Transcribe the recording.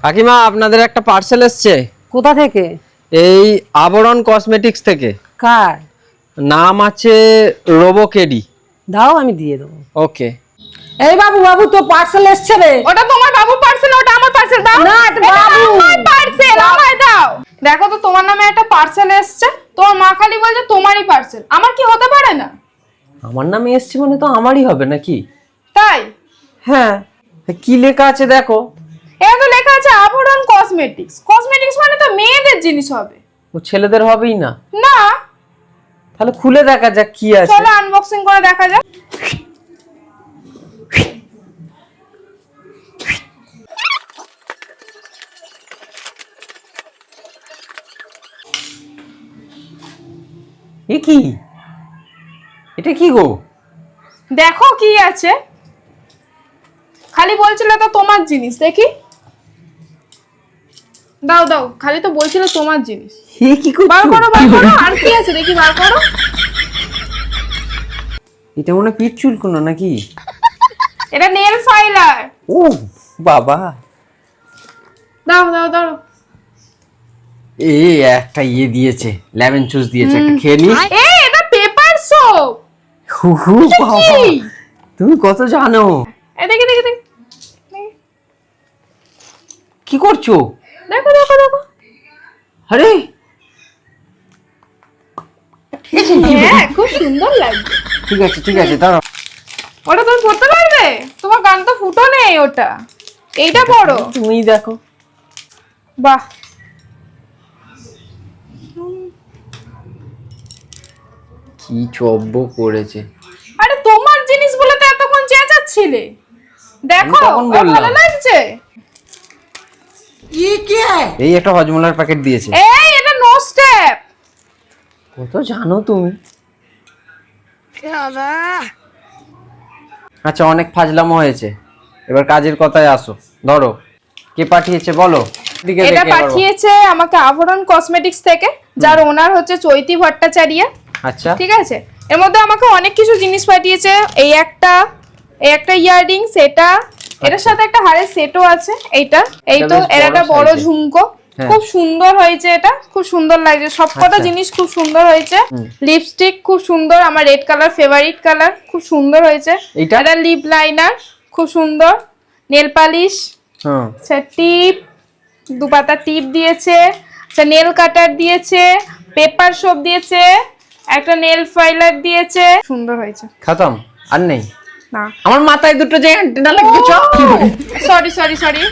কাকিমা আপনাদের একটা পার্সেল এসছে। কোথা থেকে? এই আবরণ কসমেটিক্স থেকে। কার নাম আছে রোবোকেডি। দাও, আমি দিয়ে দেবো। ওকে। এই বাবু, বাবু তো পার্সেল এসছে রে। ওটা তোমার বাবুর পার্সেল, ওটা আমার পার্সেল দাও। না, এটা বাবু আমার পার্সেল, আমায় দাও। দেখো তো তোমার নামে একটা পার্সেল এসছে, তোমার মা খালি বলছে তোমারই পার্সেল। আমার কি হতে পারে না? আমার নামে এসছে মানে তো আমারই হবে নাকি? তাই? হ্যাঁ, কি লেখা আছে দেখো। এটা তো লেখা আছে আভরণ কসমেটিক্স। কসমেটিক্স মানে তো মেয়েদের জিনিস হবে। ও ছেলেদের হবেই না? না, তাহলে খুলে দেখা যাক কি আছে। চলো আনবক্সিং করে দেখা যাক। এ কি? এটা কি গো? দেখো কি আছে। খালি বলছিল তো তোমার জিনিস, দেখি দাও দাও, খালি তো বলছিল তোমার জিনিস। এ কি করছো? বার করো বার করো, আর কি আছে দেখি, বার করো। এটা মনে পিঠ চুলকোনো নাকি? এটা নেল ফাইলার। ও বাবা, দাও দাও দাও। একটা দিয়েছে, লেমন জুস দিয়েছে, একটা খেয়ে নি। এই এটা পেপার সোপ। বাবা, কি? তুমি কত জানো। এই দেখি দেখি দেখি, কি করছো? দেখো দেখো দেখো। আরে হ্যাঁ, খুব সুন্দর লাগছে। ঠিক আছে ঠিক আছে, দাঁড়াও। ওটা তুমি পড়তে পারবে? তোমার গান তো ফুটো নেই ওটা, এইটা পড়ো। তুমি দেখো। বাহ, কি চব্য করেছে। আরে তোমার জিনিস বলে তো এতক্ষণ চেঁচাচ্ছিলে। দেখো আমি কখন বললাম? ভালো লাগছে। এই একটা হজমলার প্যাকেট দিয়েছে। এই এটা নো স্টেপ। কত জানো তুমি। আচ্ছা, অনেক ফাজলামো হয়েছে, এবার কাজের কথায় আসো। ধরো, কে পাঠিয়েছে বলো। এদিকে এটা দেখে এবার বলো। পাঠিয়েছে আমাকে আভরণ কসমেটিক্স থেকে, যার ওনার হচ্ছে চৈতি ভট্টাচার্য। আচ্ছা, ঠিক আছে, এর মধ্যে আমাকে অনেক কিছু জিনিস পাঠিয়েছে। এই একটা ইয়াররিংস, এটার সাথে একটা হারের সেটও আছে। এইটা এই তো, বেশ এর বড় একটা বড় size-এর। ঝুমকো। হ্যাঁ। খুব সুন্দর হয়েছে, এটা খুব সুন্দর লাগছে। সবকটা আচ্ছা। জিনিস খুব সুন্দর হয়েছে। লিপস্টিক খুব সুন্দর, আমার রেড কালার ফেভারিট কালার, খুব সুন্দর হয়েছে। এইটা? এটা লিপ লাইনার, খুব সুন্দর। নেল পালিশ, হ্যাঁ, টিপ, দুপাতা টিপ দিয়েছে। আচ্ছা, নেল কাটার দিয়েছে, পেপার সোপ দিয়েছে, একটা নেল ফাইলার দিয়েছে। সুন্দর হয়েছে। খতম, আর নেই। না, আমার মাথায় দুটো যে অ্যান্টেনা লাগিয়েছো। Sorry sorry sorry.